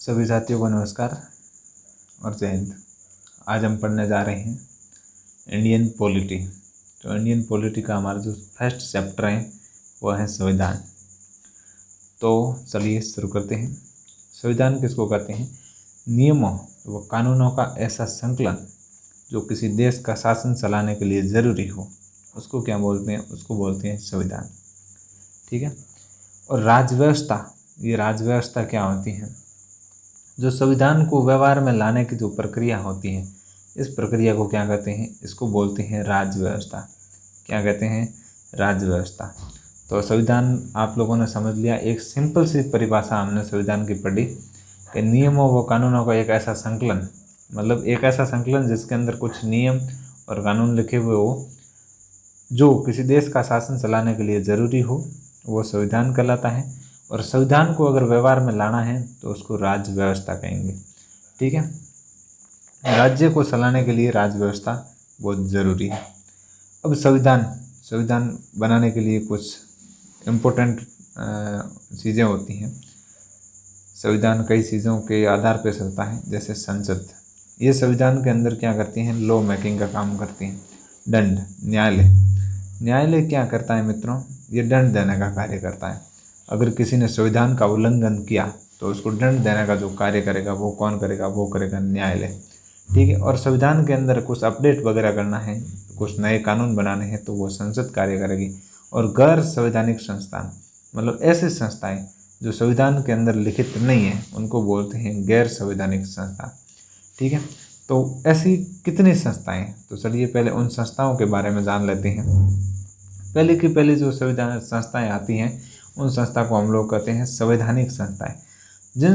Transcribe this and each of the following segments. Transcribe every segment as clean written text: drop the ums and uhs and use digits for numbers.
सभी साथियों को नमस्कार और जय हिंद। आज हम पढ़ने जा रहे हैं इंडियन पॉलिटी। तो इंडियन पॉलिटी का हमारा जो फर्स्ट चैप्टर है वो है संविधान। तो चलिए शुरू करते हैं। संविधान किसको कहते हैं? नियमों व कानूनों का ऐसा संकलन जो किसी देश का शासन चलाने के लिए ज़रूरी हो, उसको क्या बोलते हैं? उसको बोलते हैं संविधान। ठीक है। और राजव्यवस्था, ये राजव्यवस्था क्या होती है? जो संविधान को व्यवहार में लाने की जो प्रक्रिया होती है, इस प्रक्रिया को क्या कहते हैं? इसको बोलते हैं राजव्यवस्था। क्या कहते हैं? राजव्यवस्था। तो संविधान आप लोगों ने समझ लिया। एक सिंपल सी परिभाषा हमने संविधान की पढ़ी कि नियमों व कानूनों का एक ऐसा संकलन, मतलब एक ऐसा संकलन जिसके अंदर कुछ नियम और कानून लिखे हुए हो जो किसी देश का शासन चलाने के लिए ज़रूरी हो, वो संविधान कहलाता है। और संविधान को अगर व्यवहार में लाना है तो उसको राज्य व्यवस्था कहेंगे। ठीक है। राज्य को चलाने के लिए राज्य व्यवस्था बहुत ज़रूरी है। अब संविधान बनाने के लिए कुछ इम्पोर्टेंट चीज़ें होती हैं। संविधान कई चीज़ों के आधार पर चलता है, जैसे संसद। ये संविधान के अंदर क्या करती हैं? लॉ मेकिंग का काम करती हैं। दंड, न्यायालय क्या करता है मित्रों? ये दंड देने का कार्य करता है। अगर किसी ने संविधान का उल्लंघन किया तो उसको दंड देने का जो कार्य करेगा वो कौन करेगा? वो करेगा न्यायालय। ठीक है। और संविधान के अंदर कुछ अपडेट वगैरह करना है, कुछ नए कानून बनाने हैं, तो वो संसद कार्य करेगी। और गैर संवैधानिक संस्थान, मतलब ऐसे संस्थाएं जो संविधान के अंदर लिखित नहीं है, उनको बोलते हैं गैर संवैधानिक संस्था। ठीक है। तो ऐसी कितनी संस्थाएं हैं? तो चलिए पहले उन संस्थाओं के बारे में जान लेते हैं। पहले की पहले जो संविधान संस्थाएं आती हैं, उन संस्था को हम लोग कहते हैं संवैधानिक संस्थाएं। जिन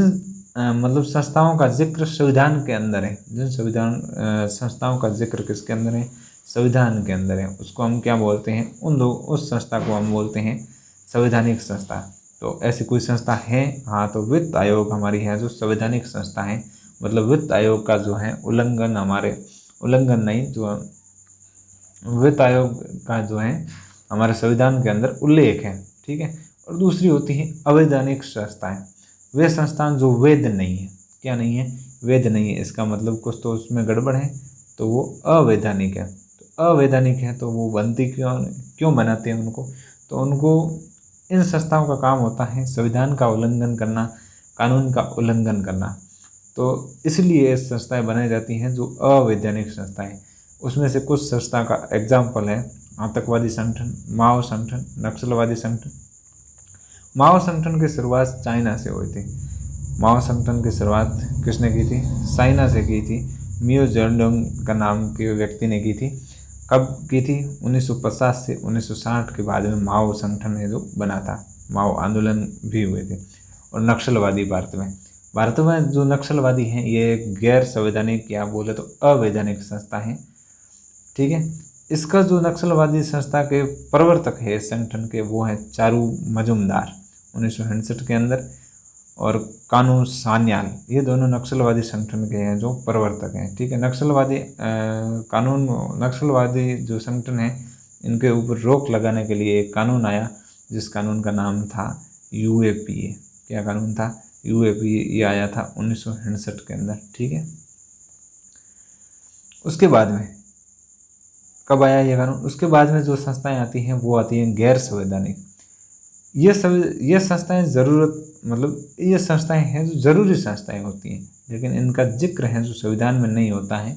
मतलब संस्थाओं का जिक्र संविधान के अंदर है, जिन संस्थाओं का जिक्र किसके अंदर है? संविधान के अंदर है, उसको हम क्या बोलते हैं? उस संस्था को हम बोलते हैं संवैधानिक संस्था। तो ऐसी कोई संस्था है? हाँ, तो वित्त आयोग हमारी है जो संवैधानिक संस्था है। मतलब वित्त आयोग का जो है वित्त आयोग का जो है हमारे संविधान के अंदर उल्लेख है। ठीक है। और दूसरी होती है अवैधानिक संस्थाएं। वे संस्थान जो वैध नहीं है। क्या नहीं है? वैध नहीं है। इसका मतलब कुछ तो उसमें गड़बड़ है, तो वो अवैधानिक है। तो अवैधानिक है तो वो बनती क्यों बनाते हैं उनको? तो उनको, इन संस्थाओं का काम होता है संविधान का उल्लंघन करना, कानून का उल्लंघन करना। तो इसलिए ये संस्थाएं बनाई जाती हैं जो अवैधानिक संस्थाएं। उसमें से कुछ संस्था का एग्जाम्पल है आतंकवादी संगठन, माओ संगठन, नक्सलवादी संगठन। माओ संगठन की शुरुआत चाइना से हुई थी। माओ संगठन की शुरुआत किसने की थी? चाइना से की थी। मियो जेडुंग का नाम के व्यक्ति ने की थी। कब की थी? 1950 से 1960 के बाद में माओ संगठन है जो बना था। माओ आंदोलन भी हुए थे। और नक्सलवादी भारत में जो नक्सलवादी हैं, ये गैर संवैधानिक या बोले तो अवैधानिक संस्था है। ठीक है। इसका जो नक्सलवादी संस्था के प्रवर्तक है संगठन के, वो है चारू मजुमदार 1967 के अंदर, और कानू सान्याल। ये दोनों नक्सलवादी संगठन के हैं जो प्रवर्तक हैं। ठीक है। नक्सलवादी जो संगठन है, इनके ऊपर रोक लगाने के लिए एक कानून आया, जिस कानून का नाम था UAPA। क्या कानून था? UAPA। ये आया था 1967 के अंदर। ठीक है। उसके बाद में कब आया ये कानून? उसके बाद में जो संस्थाएं आती हैं वो आती हैं गैर संवैधानिक। ये संस्थाएं ये संस्थाएं हैं जो जरूरी संस्थाएं होती हैं, लेकिन इनका जिक्र है जो संविधान में नहीं होता है।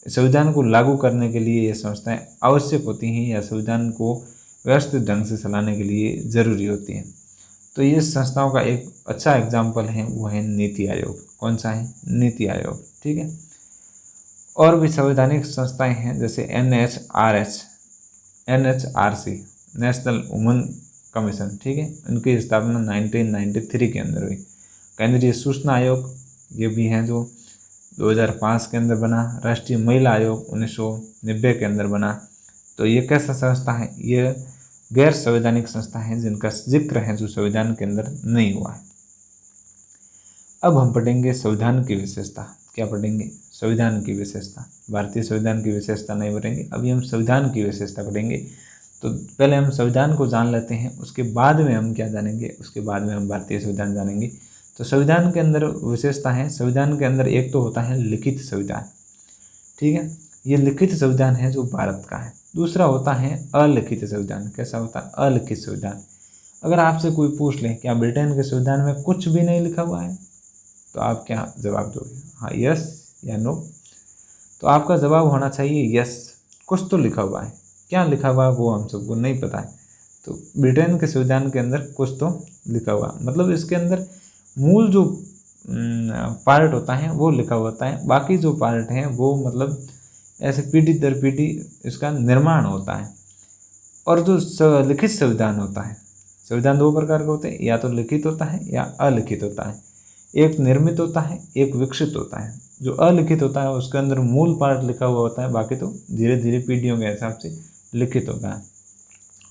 संविधान को लागू करने के लिए ये संस्थाएं आवश्यक होती हैं या संविधान को व्यवस्थित ढंग से चलाने के लिए ज़रूरी होती हैं। तो ये संस्थाओं का एक अच्छा एग्जाम्पल है, वो है नीति आयोग। कौन सा है? नीति आयोग। ठीक है। और भी संवैधानिक संस्थाएं हैं, जैसे NHRC, नेशनल वुमेन कमीशन। ठीक है। उनकी स्थापना 1993 के अंदर हुई। केंद्रीय सूचना आयोग, ये भी हैं जो 2005 के अंदर बना। राष्ट्रीय महिला आयोग 1990 के अंदर बना। तो ये कैसा संस्था है? ये गैर संवैधानिक संस्था है जिनका जिक्र है जो संविधान के अंदर नहीं हुआ है। अब हम पढ़ेंगे संविधान की विशेषता। क्या पढ़ेंगे? संविधान की विशेषता। भारतीय संविधान की विशेषता नहीं पढ़ेंगे, अभी हम संविधान की विशेषता पढ़ेंगे। तो पहले हम संविधान को जान लेते हैं, उसके बाद में हम क्या जानेंगे? उसके बाद में हम भारतीय संविधान जानेंगे। तो संविधान के अंदर विशेषता है, संविधान के अंदर एक तो होता है लिखित संविधान, ठीक है, ये लिखित संविधान है जो भारत का है। दूसरा होता है अलिखित संविधान। कैसा होता है? अलिखित संविधान। अगर आपसे कोई पूछ ले क्या ब्रिटेन के संविधान में कुछ भी नहीं लिखा हुआ है, तो आप क्या जवाब दोगे? हाँ, यस या नो? तो आपका जवाब होना चाहिए यस, कुछ तो लिखा हुआ है। क्या लिखा हुआ है वो हम सबको नहीं पता है। तो ब्रिटेन के संविधान के अंदर कुछ तो लिखा हुआ, मतलब इसके अंदर मूल जो पार्ट होता है वो लिखा होता है, बाकी जो पार्ट हैं वो मतलब ऐसे पीढ़ी दर पीढ़ी इसका निर्माण होता है। और जो लिखित संविधान होता है, संविधान दो प्रकार के होते हैं, या तो लिखित होता है या अलिखित होता है। एक निर्मित होता है, एक विकसित होता है। जो अलिखित होता है उसके अंदर मूल पार्ट लिखा हुआ होता है, बाकी तो धीरे धीरे पीढ़ियों के हिसाब से लिखित होता है।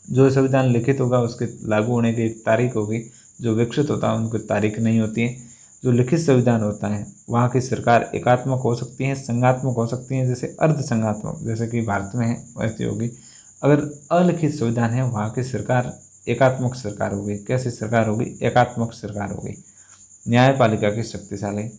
जो संविधान लिखित होगा उसके लागू होने की एक तारीख होगी, जो विकसित होता है उनकी तारीख नहीं होती है। जो लिखित संविधान होता है वहाँ की सरकार एकात्मक हो सकती है, संघात्मक हो सकती है, जैसे अर्ध संघात्मक, जैसे कि भारत में है वैसी होगी। अगर अलिखित संविधान है वहाँ की सरकार एकात्मक सरकार होगी। कैसी सरकार होगी? एकात्मक सरकार होगी, न्यायपालिका की शक्तिशाली।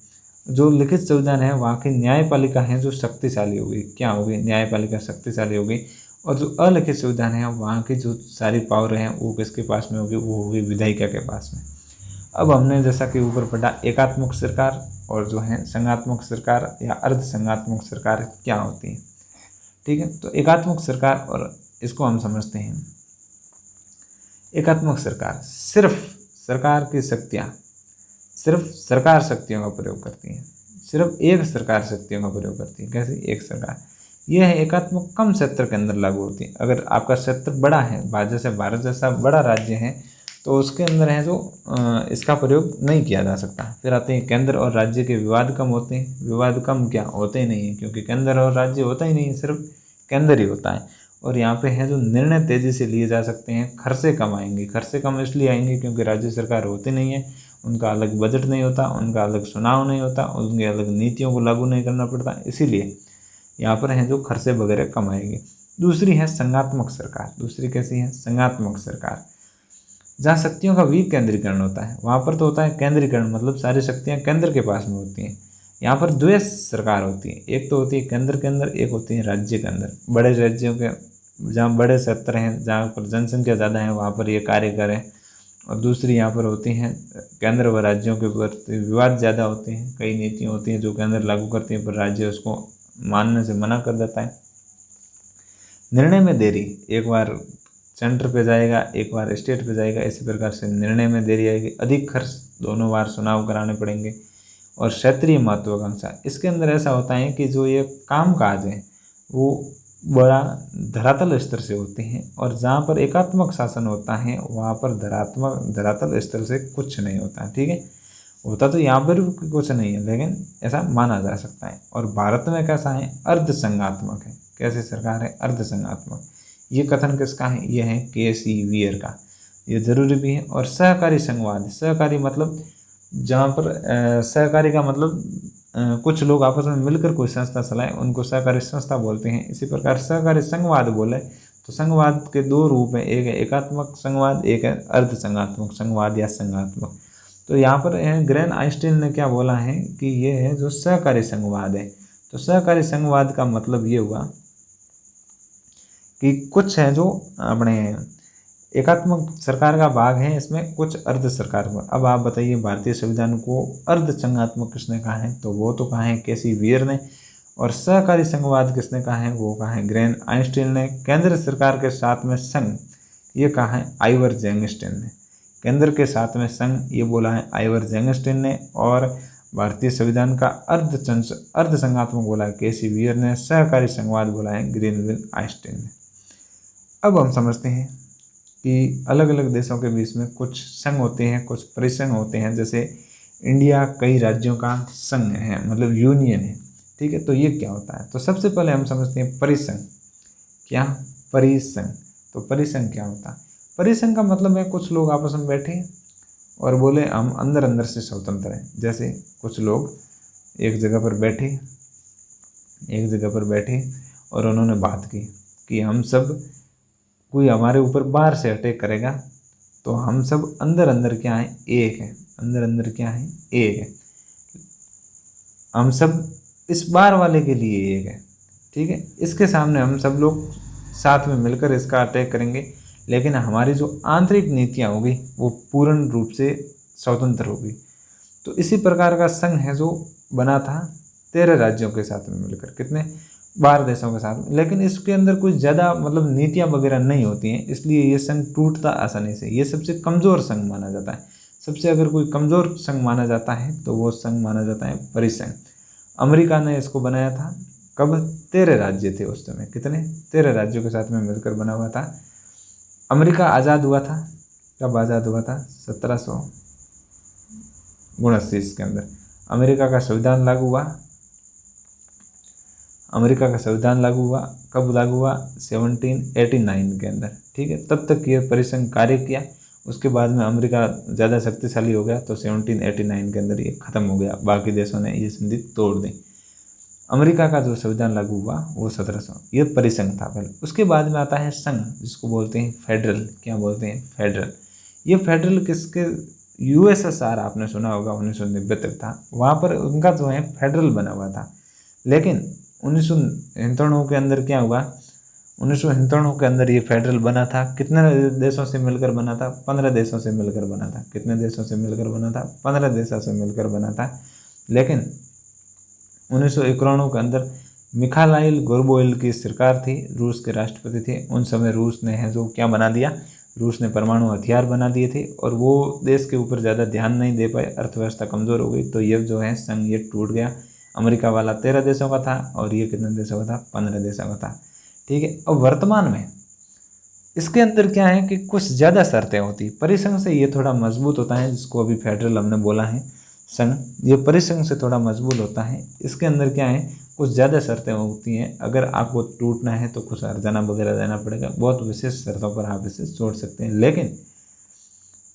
जो लिखित संविधान है वहाँ की न्यायपालिका है जो शक्तिशाली होगी। क्या होगी? न्यायपालिका शक्तिशाली होगी। और जो अलिखित संविधान है वहाँ की जो सारी पावर हैं वो किसके पास में होगी? वो होगी विधायिका के पास में। अब हमने जैसा कि ऊपर पढ़ा एकात्मक सरकार और जो है संघात्मक सरकार या अर्ध संघात्मक सरकार क्या होती है, ठीक है। तो एकात्मक सरकार और इसको हम समझते हैं, एकात्मक सरकार सिर्फ सरकार की शक्तियाँ, सिर्फ सरकार शक्तियों का प्रयोग करती है, सिर्फ एक सरकार शक्तियों का प्रयोग करती है। कैसे? एक सरकार। यह है एकात्मक, कम क्षेत्र के अंदर लागू होती है। अगर आपका क्षेत्र बड़ा है, जैसे भारत जैसा बड़ा राज्य है, तो उसके अंदर है जो इसका प्रयोग नहीं किया जा सकता। फिर आते हैं केंद्र और राज्य के विवाद कम होते हैं। विवाद कम क्या होते ही नहीं है, क्योंकि केंद्र और राज्य होता ही नहीं है, सिर्फ केंद्र ही होता है। और यहाँ पे है जो निर्णय तेजी से लिए जा सकते हैं। खर्चे कम आएंगे। खर्चे कम इसलिए आएंगे क्योंकि राज्य सरकार होती नहीं है, उनका अलग बजट नहीं होता, उनका अलग चुनाव नहीं होता, उनके अलग नीतियों को लागू नहीं करना पड़ता, इसीलिए यहाँ पर है जो खर्चे वगैरह कम आएंगे। दूसरी है संघात्मक सरकार। दूसरी कैसी है? संघात्मक सरकार, जहाँ शक्तियों का विकेंद्रीकरण होता है। वहाँ पर तो होता है केंद्रीकरण, मतलब सारी शक्तियाँ केंद्र के पास में होती हैं। यहाँ पर द्वैत सरकार होती है, एक तो होती है केंद्र के अंदर, एक होती है राज्य के अंदर। बड़े राज्यों के जहाँ बड़े क्षेत्र हैं, जहाँ पर जनसंख्या ज़्यादा है, वहाँ पर ये कार्य करें। और दूसरी यहाँ पर होती हैं केंद्र व राज्यों के प्रति विवाद ज़्यादा होते हैं। कई नीतियाँ होती हैं जो केंद्र लागू करती हैं पर राज्य उसको मानने से मना कर देता है। निर्णय में देरी, एक बार सेंटर पे जाएगा, एक बार स्टेट पे जाएगा, इसी प्रकार से निर्णय में देरी आएगी। अधिक खर्च, दोनों बार चुनाव कराने पड़ेंगे। और क्षेत्रीय महत्वाकांक्षा, इसके अंदर ऐसा होता है कि जो ये काम काज है वो बड़ा धरातल स्तर से होते हैं, और जहाँ पर एकात्मक शासन होता है वहाँ पर धरातल स्तर से कुछ नहीं होता है, ठीक है। होता तो यहाँ पर भी कुछ नहीं है, लेकिन ऐसा माना जा सकता है। और भारत में कैसा है? अर्ध संघात्मक है। कैसी सरकार है? अर्ध संघात्मक। ये कथन किसका है? ये है के.सी. वियर का। ये जरूरी भी है। और सहकारी संघवाद, सहकारी मतलब जहाँ पर सहकारी का मतलब कुछ लोग आपस में मिलकर कोई संस्था चलाएं, उनको सहकारी संस्था बोलते हैं। इसी प्रकार सहकारी संघवाद बोले तो संघवाद के दो रूप हैं, एक है एकात्मक संघवाद, एक है अर्ध संघात्मक संघवाद या संघात्मक। तो यहाँ पर ग्रेन आइंस्टीन ने क्या बोला है कि ये है जो सहकारी संघवाद है। तो सहकारी संघवाद का मतलब ये हुआ कि कुछ है जो अपने एकात्मक सरकार का भाग है, इसमें कुछ अर्ध सरकार को। अब आप बताइए भारतीय संविधान को अर्ध संघात्मक किसने कहा है? तो वो तो कहा है के.सी. वियर ने। और सहकारी संघवाद किसने कहा है? वो कहा है ग्रेन आइंस्टीन ने। केंद्र सरकार के साथ में संघ, ये कहा है आइवर जेंगस्टीन ने। केंद्र के साथ में संघ, ये बोला है आइवर जेंगस्टीन ने। और भारतीय संविधान का अर्ध संघात्मक बोला है के.सी. वियर ने। सहकारी संघवाद बोला है ग्रेन आइंस्टीन ने। अब हम समझते हैं कि अलग अलग देशों के बीच में कुछ संघ होते हैं, कुछ परिसंघ होते हैं। जैसे इंडिया कई राज्यों का संघ है, मतलब यूनियन है, ठीक है। तो ये क्या होता है? तो सबसे पहले हम समझते हैं परिसंघ। क्या? परिसंघ। तो परिसंघ क्या होता है? परिसंघ का मतलब है कुछ लोग आपस में बैठे और बोले हम अंदर अंदर से स्वतंत्र हैं। जैसे कुछ लोग एक जगह पर बैठे और उन्होंने बात की कि हम सब, कोई हमारे ऊपर बाहर से अटैक करेगा तो हम सब अंदर अंदर क्या है? एक है। अंदर अंदर क्या है, एक है। हम सब इस बार वाले के लिए एक है, ठीक है। इसके सामने हम सब लोग साथ में मिलकर इसका अटैक करेंगे, लेकिन हमारी जो आंतरिक नीतियाँ होगी वो पूर्ण रूप से स्वतंत्र होगी। तो इसी प्रकार का संघ है जो बना था 13 राज्यों के साथ में मिलकर, कितने, 12 देशों के साथ में। लेकिन इसके अंदर कुछ ज़्यादा मतलब नीतियाँ वगैरह नहीं होती हैं, इसलिए ये संघ टूटता आसानी से। ये सबसे कमज़ोर संघ माना जाता है। सबसे अगर कोई कमज़ोर संघ माना जाता है तो वो संघ माना जाता है परिसंघ। अमेरिका ने इसको बनाया था कब, 13 राज्य थे उस समय, कितने, 13 राज्यों के साथ में मिलकर बना हुआ था। अमेरिका आज़ाद हुआ था, कब आज़ाद हुआ था, 1779 के अंदर अमेरिका का संविधान लागू हुआ। अमेरिका का संविधान लागू हुआ, कब लागू हुआ, 1789 के अंदर, ठीक है। तब तक ये परिसंघ कार्य किया। उसके बाद में अमेरिका ज़्यादा शक्तिशाली हो गया तो 1789 के अंदर ये ख़त्म हो गया, बाकी देशों ने ये संधि तोड़ दी। अमेरिका का जो संविधान लागू हुआ वो 1700, ये परिसंघ था पहले। उसके बाद में आता है संघ, जिसको बोलते हैं फेडरल। क्या बोलते हैं, फेडरल। ये फेडरल किसके, यूएसएसआर आपने सुना होगा, 1990 तक था, वहाँ पर उनका जो है फेडरल बना हुआ था। लेकिन 1993 के अंदर क्या हुआ, 1993 के अंदर ये फेडरल बना था, कितने देशों से मिलकर बना था, 15 देशों से मिलकर बना था। कितने देशों से मिलकर बना था, 15 देशों से मिलकर बना था। लेकिन 1991 के अंदर मिखाइल गोर्बाचोव की सरकार थी, रूस के राष्ट्रपति थे उन समय। रूस ने है जो क्या बना दिया, रूस ने परमाणु हथियार बना दिए थे और वो देश के ऊपर ज़्यादा ध्यान नहीं दे पाए, अर्थव्यवस्था कमज़ोर हो गई। तो ये जो है संघ ये टूट गया। अमेरिका वाला 13 देशों का था और ये कितने देशों का था, 15 देशों का था, ठीक है। अब वर्तमान में इसके अंदर क्या है कि कुछ ज़्यादा शर्तें होती। परिसंघ से ये थोड़ा मजबूत होता है, जिसको अभी फेडरल हमने बोला है संघ, ये परिसंघ से थोड़ा मजबूत होता है। इसके अंदर क्या है, कुछ ज़्यादा शर्तें होती हैं। अगर आपको टूटना है तो कुछ हर्जाना वगैरह देना पड़ेगा, बहुत विशेष शर्तों पर आप इसे छोड़ सकते हैं। लेकिन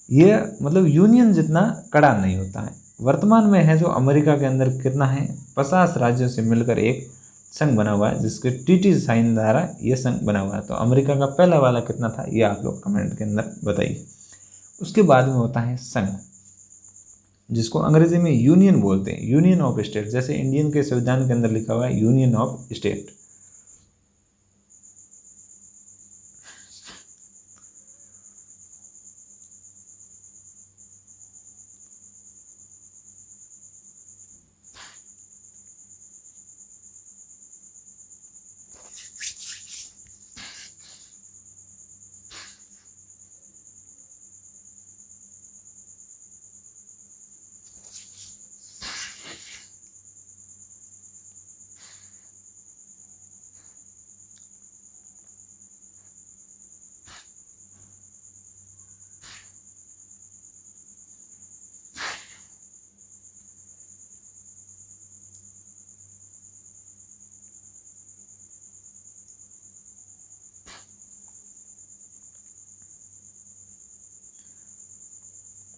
ये मतलब यूनियन जितना कड़ा नहीं होता है। वर्तमान में है जो अमेरिका के अंदर कितना है, 50 राज्यों से मिलकर एक संघ बना हुआ है, जिसके टीटी साइन द्वारा ये संघ बना हुआ है। तो अमेरिका का पहला वाला कितना था, ये आप लोग कमेंट के अंदर बताइए। उसके बाद में होता है संघ, जिसको अंग्रेजी में यूनियन बोलते हैं, यूनियन ऑफ स्टेट। जैसे इंडियन के संविधान के अंदर लिखा हुआ है यूनियन ऑफ स्टेट।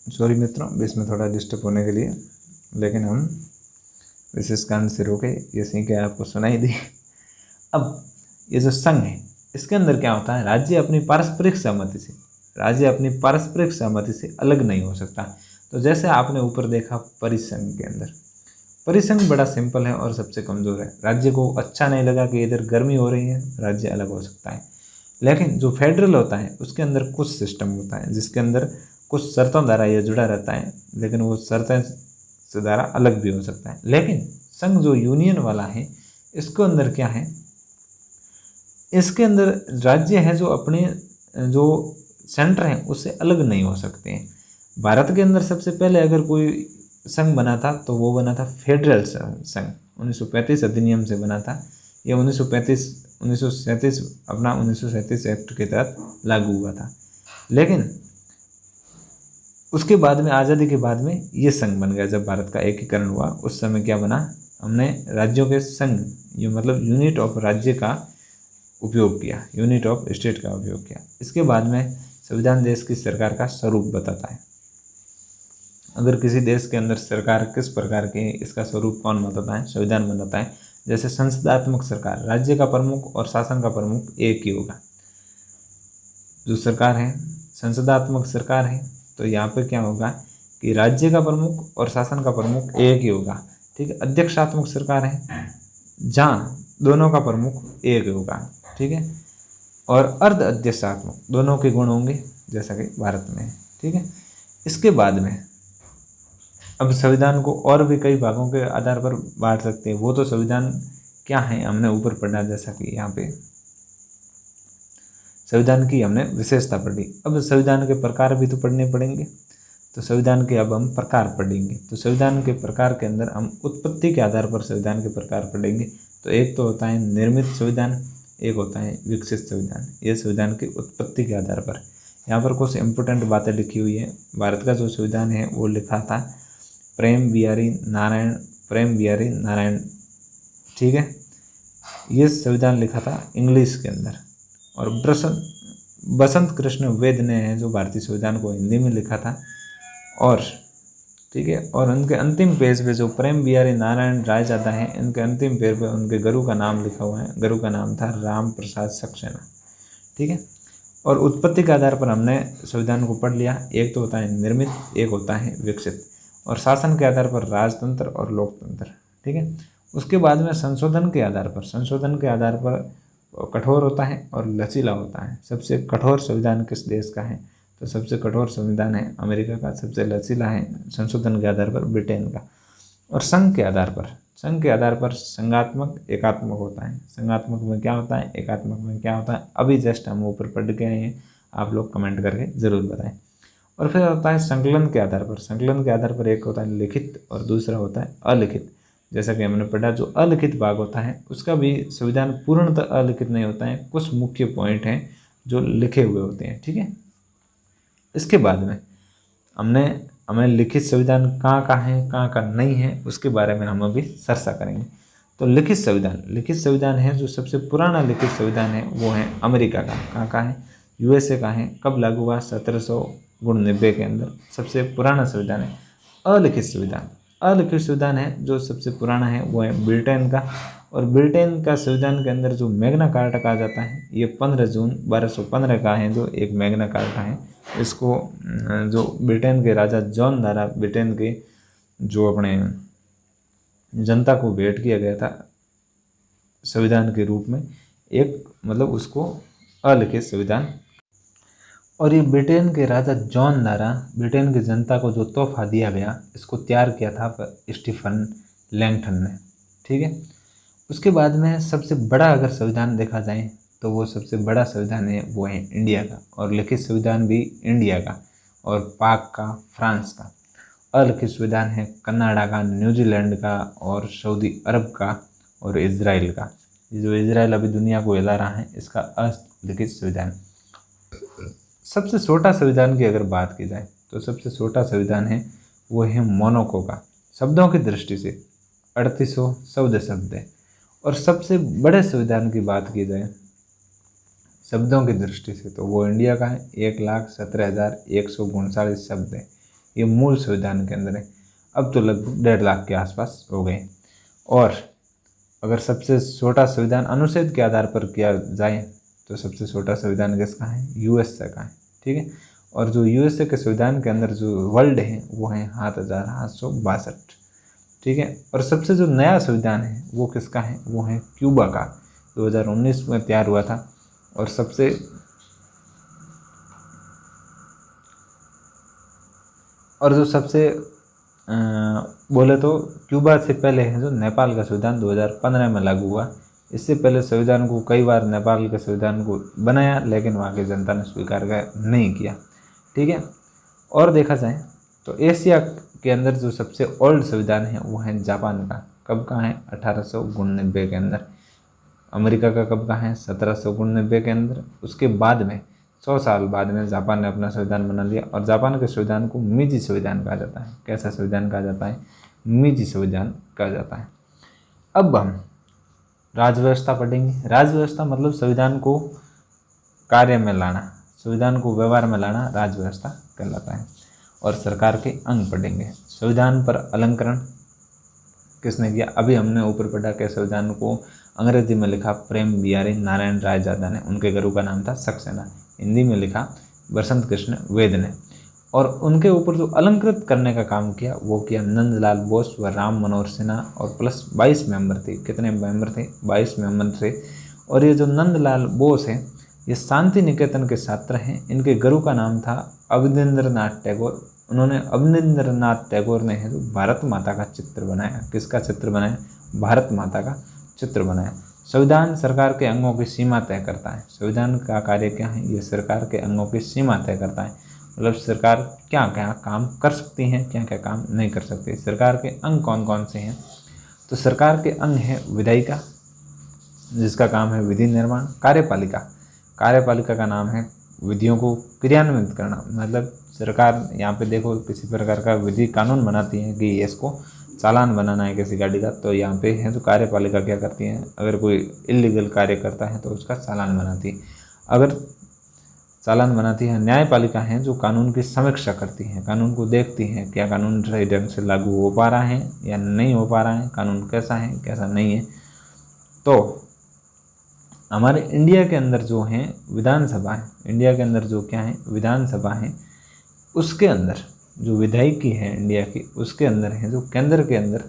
सॉरी मित्रों, बीच में थोड़ा डिस्टर्ब होने के लिए, लेकिन हम विशेष कारण से रोके, ये सीख के आपको सुनाई दी। अब ये जो संघ है, इसके अंदर क्या होता है, राज्य अपनी पारस्परिक सहमति से अलग नहीं हो सकता। तो जैसे आपने ऊपर देखा परिसंघ के अंदर, परिसंघ बड़ा सिंपल है और सबसे कमज़ोर है। राज्य को अच्छा नहीं लगा कि इधर गर्मी हो रही है, राज्य अलग हो सकता है। लेकिन जो फेडरल होता है उसके अंदर कुछ सिस्टम होता है, जिसके अंदर कुछ शर्तों द्वारा ये जुड़ा रहता है, लेकिन वो शर्तें से द्वारा अलग भी हो सकता है। लेकिन संघ जो यूनियन वाला है, इसके अंदर क्या है, इसके अंदर राज्य हैं जो अपने जो सेंटर हैं उससे अलग नहीं हो सकते हैं। भारत के अंदर सबसे पहले अगर कोई संघ बना था तो वो बना था फेडरल संघ, 1935 अधिनियम से बना था। ये 1937 अपना 1937 एक्ट के तहत लागू हुआ था। लेकिन उसके बाद में, आज़ादी के बाद में ये संघ बन गया। जब भारत का एकीकरण हुआ उस समय क्या बना, हमने राज्यों के संघ, ये मतलब यूनिट ऑफ राज्य का उपयोग किया, यूनिट ऑफ स्टेट का उपयोग किया। इसके बाद में संविधान देश की सरकार का स्वरूप बताता है। अगर किसी देश के अंदर सरकार किस प्रकार की है, इसका स्वरूप कौन बताता है, संविधान बताता है। जैसे संसदात्मक सरकार, राज्य का प्रमुख और शासन का प्रमुख एक ही होगा। जो सरकार है संसदात्मक सरकार है, तो यहाँ पर क्या होगा कि राज्य का प्रमुख और शासन का प्रमुख एक ही होगा। ठीक है, अध्यक्षात्मक सरकार है जहाँ दोनों का प्रमुख एक होगा। ठीक है, और अर्ध अध्यक्षात्मक दोनों के गुण होंगे जैसा कि भारत में है। ठीक है, इसके बाद में अब संविधान को और भी कई भागों के आधार पर बांट सकते हैं। वो तो संविधान क्या है हमने ऊपर पढ़ा, जैसा कि यहाँ पे संविधान की हमने विशेषता पढ़ी। अब संविधान के प्रकार भी तो पढ़ने पड़ेंगे, तो संविधान के अब हम प्रकार पढ़ेंगे। तो संविधान के प्रकार के अंदर हम उत्पत्ति के आधार पर संविधान के प्रकार पढ़ेंगे। तो एक तो होता है निर्मित संविधान, एक होता है विकसित संविधान। ये संविधान की उत्पत्ति के आधार पर यहाँ पर कुछ इंपॉर्टेंट बातें लिखी हुई है। भारत का जो संविधान है वो लिखा था प्रेम बिहारी नारायण। ठीक है, ये संविधान लिखा था इंग्लिश के अंदर, और बसंत कृष्ण वेद ने है जो भारतीय संविधान को हिंदी में लिखा था। और ठीक है, और उनके अंतिम पेज पे जो प्रेम बिहारी नारायण रायजादा हैं, इनके अंतिम पेज पे उनके गुरु का नाम लिखा हुआ है। गुरु का नाम था राम प्रसाद सक्सेना। ठीक है, और उत्पत्ति के आधार पर हमने संविधान को पढ़ लिया। एक तो होता है निर्मित, एक होता है विकसित, और शासन के आधार पर राजतंत्र और लोकतंत्र। ठीक है, उसके बाद में संशोधन के आधार पर कठोर होता है और लचीला होता है। सबसे कठोर संविधान किस देश का है, तो सबसे कठोर संविधान है अमेरिका का। सबसे लचीला है संशोधन के आधार पर ब्रिटेन का। और संघ के आधार पर संघात्मक एकात्मक होता है। संघात्मक में क्या होता है, एकात्मक में क्या होता है, अभी जस्ट हम ऊपर पढ़ के आए हैं, आप लोग कमेंट करके ज़रूर बताएं। और फिर होता है संकलन के आधार पर एक होता है लिखित और दूसरा होता है अलिखित। जैसा कि हमने पढ़ा, जो अलिखित भाग होता है उसका भी संविधान पूर्णतः अलिखित नहीं होता है, कुछ मुख्य पॉइंट हैं जो लिखे हुए होते हैं। ठीक है, इसके बाद में हमें लिखित संविधान कहाँ है कहाँ नहीं है, उसके बारे में हम अभी चर्चा करेंगे। तो लिखित संविधान है जो सबसे पुराना लिखित संविधान है वो है अमेरिका का। कहाँ का है, यूएसए का है। कब लागू हुआ, 1799 के अंदर सबसे पुराना संविधान है। अलिखित संविधान है जो सबसे पुराना है वो है ब्रिटेन का। और ब्रिटेन का संविधान के अंदर जो मैग्ना कार्टा कहा जाता है, ये 15 जून 1215 का है, जो एक मैग्ना कार्टा है। इसको जो ब्रिटेन के राजा जॉन द्वारा ब्रिटेन के जो अपने जनता को भेंट किया गया था संविधान के रूप में, एक मतलब उसको अलिखित संविधान। और ये ब्रिटेन के राजा जॉन द्वारा ब्रिटेन की जनता को जो तोहफा दिया गया, इसको तैयार किया था स्टीफन लैंगटन ने। ठीक है, उसके बाद में सबसे बड़ा अगर संविधान देखा जाए तो वो सबसे बड़ा संविधान है वो है इंडिया का। और लिखित संविधान भी इंडिया का, और पाक का, फ्रांस का। अलिखित संविधान है कनाडा का, न्यूजीलैंड का, और सऊदी अरब का, और इजराइल का। ये जो इजराइल अभी दुनिया को हिला रहा है, इसका अलिखित संविधान। सबसे छोटा संविधान की अगर बात की जाए तो सबसे छोटा संविधान है वो है मोनाको का। शब्दों की दृष्टि से 3800 शब्द है। और सबसे बड़े संविधान की बात की जाए शब्दों की दृष्टि से तो वो इंडिया का है। 1,17,139 शब्द है। ये मूल संविधान के अंदर है। अब तो लगभग 1.5 लाख के आसपास हो गए। और अगर सबसे छोटा संविधान अनुच्छेद के आधार पर किया जाए तो सबसे छोटा संविधान किसका है, यूएसए का है। ठीक है, और जो यूएसए के संविधान के अंदर जो वर्ल्ड है वो है 7,862। ठीक है, और सबसे जो नया संविधान है वो किसका है, वो है क्यूबा का, 2019 में तैयार हुआ था। और जो सबसे बोले तो क्यूबा से पहले है जो नेपाल का संविधान 2015 में लागू हुआ। इससे पहले संविधान को कई बार नेपाल के संविधान को बनाया, लेकिन वहाँ की जनता ने स्वीकार नहीं किया। ठीक है, और देखा जाए तो एशिया के अंदर जो सबसे ओल्ड संविधान है वो है जापान का। कब का है, 1899 के अंदर। अमेरिका का कब का है, 1799 के अंदर। उसके बाद में 100 साल बाद में जापान ने अपना संविधान बना लिया। और जापान के संविधान को मीजी संविधान कहा जाता है। कैसा संविधान कहा जाता है, मीजी संविधान कहा जाता है। अब हम राजव्यवस्था पढ़ेंगे। राजव्यवस्था मतलब संविधान को कार्य में लाना, संविधान को व्यवहार में लाना राजव्यवस्था कहलाता है। और सरकार के अंग पढ़ेंगे। संविधान पर अलंकरण किसने किया, अभी हमने ऊपर पढ़ा कि संविधान को अंग्रेजी में लिखा प्रेम बिहारी नारायण रायजादा ने, उनके गुरु का नाम था सक्सेना। हिंदी में लिखा बसंत कृष्ण वेद ने। और उनके ऊपर जो अलंकृत करने का काम किया वो किया नंदलाल बोस व राम मनोहर सिन्हा, और प्लस 22 मेंबर थे। कितने मेंबर थे? 22 मेंबर थे। और ये जो नंदलाल बोस हैं ये शांति निकेतन के छात्र हैं। इनके गुरु का नाम था अवनींद्रनाथ टैगोर। उन्होंने अवनींद्रनाथ टैगोर ने है जो भारत माता का चित्र बनाया। किसका चित्र बनाया? भारत माता का चित्र बनाया। संविधान सरकार के अंगों की सीमा तय करता है। संविधान का कार्य क्या है? ये सरकार के अंगों की सीमा तय करता है। मतलब सरकार क्या क्या काम कर सकती है, क्या क्या काम नहीं कर सकती। सरकार के अंग कौन कौन से हैं? तो सरकार के अंग है विधायिका, जिसका काम है विधि निर्माण। कार्यपालिका, कार्यपालिका का नाम है विधियों को क्रियान्वित करना। मतलब सरकार यहाँ पे देखो किसी प्रकार का विधि कानून बनाती है कि इसको चालान बनाना है किसी गाड़ी का, तो यहाँ पे है तो कार्यपालिका क्या करती है? अगर कोई इलीगल कार्य करता है तो उसका चालान बनाती है। अगर चालान बनाती है। न्यायपालिका है जो कानून की समीक्षा करती है, कानून को देखती है क्या कानून सही ढंग से लागू हो पा रहा है या नहीं हो पा रहा है, कानून कैसा है कैसा नहीं है। तो हमारे इंडिया के अंदर जो है विधानसभा है, इंडिया के अंदर जो क्या है विधानसभा है, उसके अंदर जो विधायिकी है इंडिया की, उसके अंदर है जो केंद्र के अंदर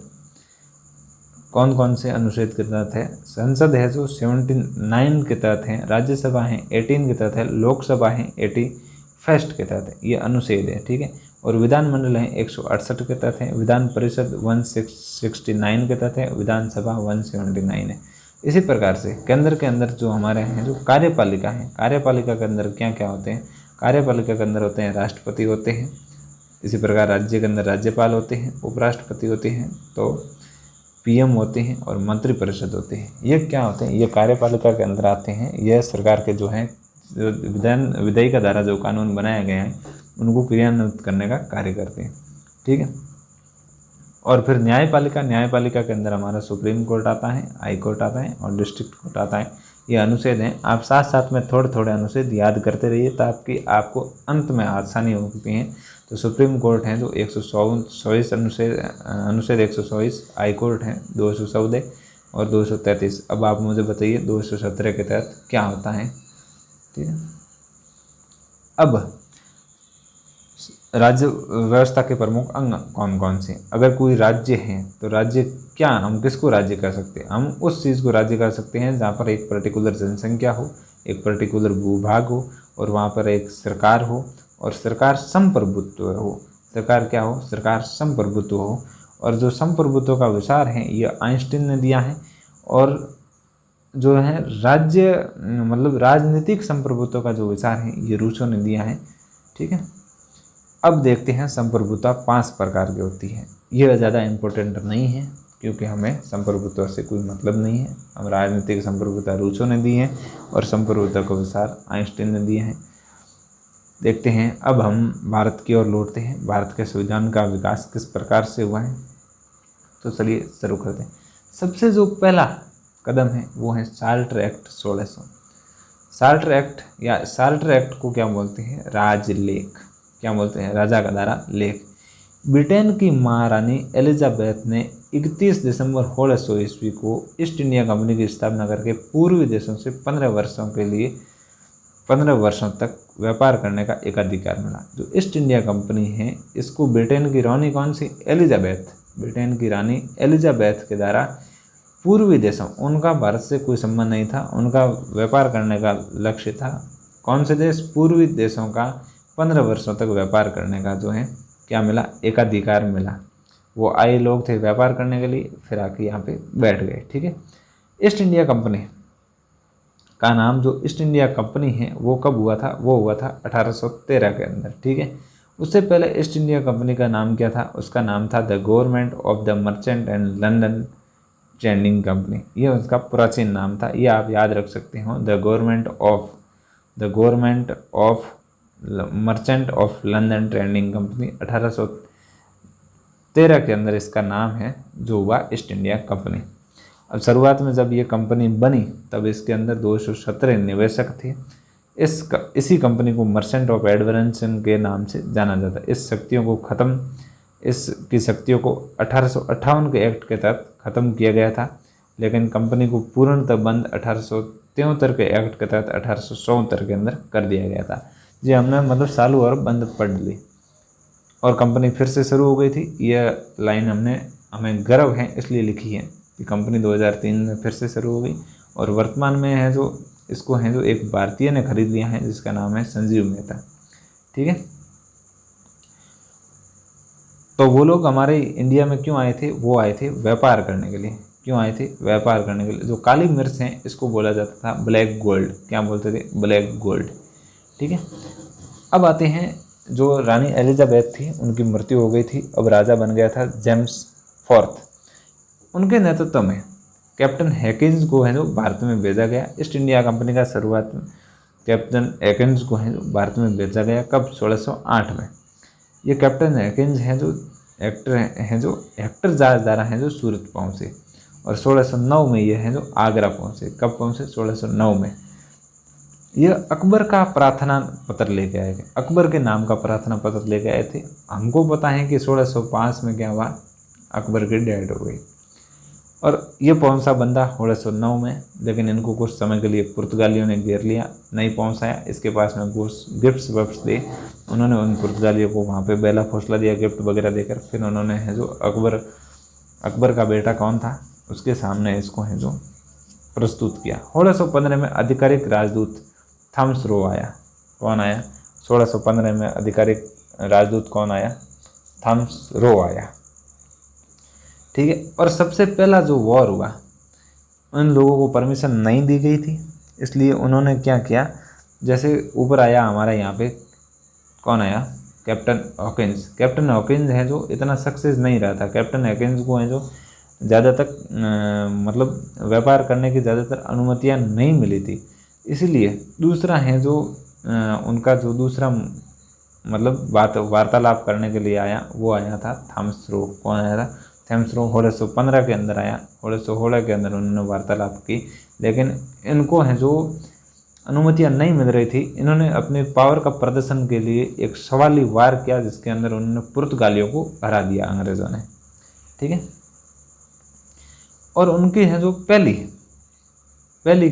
कौन कौन से अनुच्छेद के तहत है? संसद है जो 79 के तहत है, राज्यसभा है 18 के तहत है, लोकसभा है 81 के तहत है। ये अनुच्छेद है, ठीक है। और विधानमंडल है 168 के तहत है, विधान परिषद 169 के तहत है, विधानसभा 179 है। इसी प्रकार से केंद्र के अंदर जो हमारे हैं जो कार्यपालिका है, कार्यपालिका के अंदर क्या क्या होते हैं? कार्यपालिका के अंदर होते हैं राष्ट्रपति होते हैं, इसी प्रकार राज्य के अंदर राज्यपाल होते हैं, उपराष्ट्रपति होते हैं, तो पीएम होते हैं और मंत्रिपरिषद होते हैं। ये क्या होते हैं? ये कार्यपालिका के अंदर आते हैं। यह सरकार के जो हैं विधायिका द्वारा जो कानून बनाया गया है उनको क्रियान्वित करने का कार्य करते हैं, ठीक है। और फिर न्यायपालिका, न्यायपालिका के अंदर हमारा सुप्रीम कोर्ट आता है, हाई कोर्ट आता है और डिस्ट्रिक्ट कोर्ट आता है। ये अनुच्छेद हैं। आप साथ साथ में थोड़े थोड़े अनुच्छेद याद करते रहिए ताकि आपको अंत में आसानी होती है। तो सुप्रीम कोर्ट है जो 124 अनुच्छेद 124, हाई कोर्ट है 214 और 233। अब आप मुझे बताइए 217 के तहत क्या होता है, ठीक है। अब राज्य व्यवस्था के प्रमुख अंग कौन कौन से? अगर कोई राज्य है तो राज्य क्या, हम किसको राज्य कर सकते हैं? हम उस चीज़ को राज्य कर सकते हैं जहाँ पर एक पर्टिकुलर जनसंख्या हो, एक पर्टिकुलर भूभाग हो और वहाँ पर एक सरकार हो और सरकार संप्रभुत्व हो। सरकार क्या हो? सरकार संप्रभुत्व हो। और जो संप्रभुत्व का विचार है ये आइंस्टीन ने दिया है। और जो है राज्य मतलब राजनीतिक संप्रभुत्व का जो विचार है ये रूसो ने दिया है, ठीक है। अब देखते हैं संप्रभुता 5 प्रकार की होती है। यह ज़्यादा इम्पोर्टेंट नहीं है क्योंकि हमें संप्रभुता से कोई मतलब नहीं है। हम राजनीतिक संप्रभुता रूसो ने दी है और संप्रभुता का विचार आइंस्टीन ने दिए हैं। देखते हैं। अब हम भारत की ओर लौटते हैं। भारत के संविधान का विकास किस प्रकार से हुआ है, तो चलिए शुरू करते हैं। सबसे जो पहला कदम है वो है चार्टर एक्ट 1600। चार्टर एक्ट या चार्टर एक्ट को क्या बोलते हैं? राजलेख। क्या बोलते हैं? राजा का धारा लेख। ब्रिटेन की महारानी एलिजाबेथ ने 31 दिसंबर 1600 ईस्वी को ईस्ट इंडिया कंपनी की स्थापना करके पूर्वी देशों से 15 वर्षों तक व्यापार करने का एक अधिकार मिला। जो ईस्ट इंडिया कंपनी है इसको ब्रिटेन की रानी कौन सी? एलिजाबेथ। ब्रिटेन की रानी एलिजाबेथ के द्वारा पूर्वी देशों, उनका भारत से कोई संबंध नहीं था, उनका व्यापार करने का लक्ष्य था कौन से देश? पूर्वी देशों का 15 वर्षों तक व्यापार करने का जो है क्या मिला? एकाधिकार मिला। वो आए लोग थे व्यापार करने के लिए, फिर आके यहाँ पे बैठ गए, ठीक है। ईस्ट इंडिया कंपनी का नाम, जो ईस्ट इंडिया कंपनी है वो कब हुआ था? वो हुआ था 1813 के अंदर, ठीक है। उससे पहले ईस्ट इंडिया कंपनी का नाम क्या था? उसका नाम था the government of the merchant and London trading company. ये उसका प्राचीन नाम था, ये आप याद रख सकते हो। The government of merchant of London trading company 1813 के अंदर इसका नाम है जो हुआ ईस्ट इंडिया कंपनी। अब शुरुआत में जब ये कंपनी बनी तब इसके अंदर 217 निवेशक थे। इसी कंपनी को मर्चेंट ऑफ एडवेंचर के नाम से जाना जाता है। इसकी शक्तियों को 1858 के एक्ट के तहत ख़त्म किया गया था, लेकिन कंपनी को पूर्णतः बंद 1873 के एक्ट के तहत 1874 के अंदर कर दिया गया था। जी हमने मतलब चालू और बंद पढ़ ली। और कंपनी फिर से शुरू हो गई थी। यह लाइन हमें गर्व है इसलिए लिखी है कि कंपनी 2003 में फिर से शुरू हो गई और वर्तमान में है जो इसको है जो एक भारतीय ने खरीद लिया है जिसका नाम है संजीव मेहता। ठीक है, तो वो लोग हमारे इंडिया में क्यों आए थे? वो आए थे व्यापार करने के लिए। क्यों आए थे? व्यापार करने के लिए। जो काली मिर्च है इसको बोला जाता था ब्लैक गोल्ड। क्या बोलते थे? Black gold. ठीक है, अब आते हैं जो रानी एलिजाबेथ थी उनकी मृत्यु हो गई थी। अब राजा बन गया था जेम्स फोर्थ। उनके नेतृत्व में कैप्टन हैकिंस को है जो भारत में भेजा गया। ईस्ट इंडिया कंपनी का शुरुआत में कैप्टन हैकिंस को है जो भारत में भेजा गया। कब? 1608 में। ये कैप्टन हैकिंस हैं जो हेक्टर जहाजदारा हैं जो सूरत पहुँचे और 1609 में ये हैं जो आगरा पहुँचे। कब पहुँचे? 1609 में। यह अकबर का प्रार्थना पत्र लेके आए थे। अकबर के नाम का प्रार्थना पत्र लेके आए थे। हमको पता है कि 1605 में क्या हुआ? अकबर की डेथ हो गई और ये पहुंचा बंदा 1609 में, लेकिन इनको कुछ समय के लिए पुर्तगालियों ने घेर लिया, नहीं पहुंचाया। इसके पास में कुछ गिफ्ट्स वफ्ट्स दे, उन्होंने उन पुर्तगालियों को वहाँ पे बेला फौसला दिया गिफ्ट वगैरह देकर। फिर उन्होंने है जो अकबर का बेटा कौन था उसके सामने इसको है जो प्रस्तुत किया। 1615 में आधिकारिक राजदूत थॉमस रो आया। कौन आया? 1615 में आधिकारिक राजदूत कौन आया? थॉमस रो आया। ठीक है, और सबसे पहला जो वॉर हुआ उन लोगों को परमिशन नहीं दी गई थी, इसलिए उन्होंने क्या किया? जैसे ऊपर आया हमारा यहाँ पे कौन आया? Captain Hawkins. कैप्टन हॉकिंस है जो इतना सक्सेस नहीं रहा था। कैप्टन हॉकिंस को है जो ज़्यादा तक मतलब व्यापार करने की ज़्यादातर अनुमतियाँ नहीं मिली थी, इसलिए दूसरा है जो उनका जो दूसरा मतलब वार्तालाप करने के लिए आया वो आया था थॉमस रो। कौन आया था? थॉमस रो 1615 के अंदर आया। 1616 के अंदर उन्होंने वार्तालाप की, लेकिन इनको है जो अनुमतियां नहीं मिल रही थी। इन्होंने अपने पावर का प्रदर्शन के लिए एक सवाली वार किया जिसके अंदर उन्होंने पुर्तगालियों को हरा दिया अंग्रेज़ों ने। ठीक है, और उनकी है जो पहली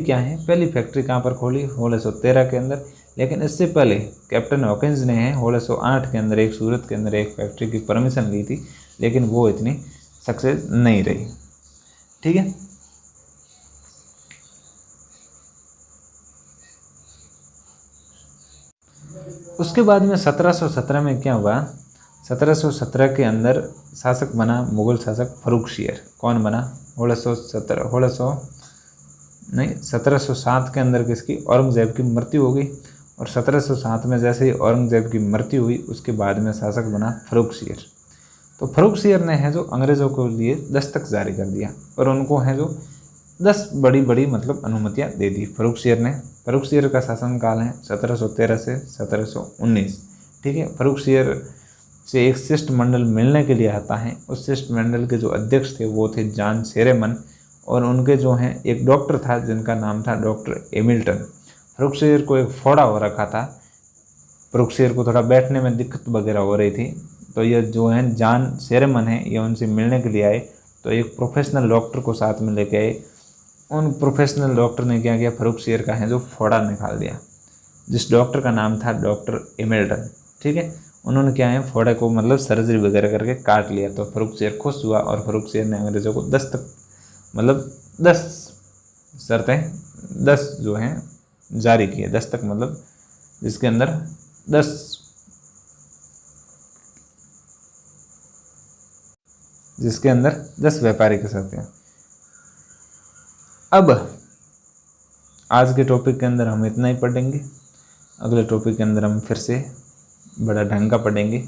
क्या है? पहली फैक्ट्री कहाँ पर खोली? 1613 के अंदर। लेकिन इससे पहले कैप्टन हॉकिंस ने है 1608 के अंदर एक सूरत के अंदर एक फैक्ट्री की परमिशन ली थी, लेकिन वो इतनी सक्सेस नहीं रही। ठीक है, उसके बाद में 1717 में क्या हुआ? 1717 के अंदर शासक बना मुगल शासक फर्रुखशियर। कौन बना? 1707 के अंदर किसकी? औरंगजेब की मृत्यु हो गई और 1707 में जैसे ही औरंगजेब की मृत्यु हुई उसके बाद में शासक बना फर्रुखशियर। तो फर्रुखशियर ने है जो अंग्रेज़ों के लिए दस्तक जारी कर दिया और उनको है जो 10 बड़ी मतलब अनुमतियाँ दे दी फर्रुखशियर ने। फर्रुखशियर का शासनकाल है 1713 से 1719। ठीक है, फर्रुखशियर से एक शिष्टमंडल मिलने के लिए आता है। उस शिष्टमंडल के जो अध्यक्ष थे वो थे जॉन शेरेमन और उनके जो हैं एक डॉक्टर था जिनका नाम था डॉक्टर एमिल्टन। फर्रुखशियर को एक फोड़ा हो रखा था, फर्रुखशियर को थोड़ा बैठने में दिक्कत वगैरह हो रही थी, तो ये जो है जॉन शेरेमन है ये उनसे मिलने के लिए आए। तो एक प्रोफेशनल डॉक्टर को साथ में लेके आए। उन प्रोफेशनल डॉक्टर ने क्या किया? फर्रुखशियर का है जो फोड़ा निकाल दिया, जिस डॉक्टर का नाम था डॉक्टर एमिल्टन। ठीक है, उन्होंने क्या है फोड़े को मतलब सर्जरी वगैरह करके काट लिया। तो फर्रुखशियर खुश हुआ और फर्रुखशियर ने अंग्रेज़ों को 10 शर्तें 10 जो हैं जारी किए। दस्तक मतलब जिसके अंदर 10 व्यापारी की शर्तें। अब आज के टॉपिक के अंदर हम इतना ही पढ़ेंगे। अगले टॉपिक के अंदर हम फिर से बड़ा ढंग का पढ़ेंगे।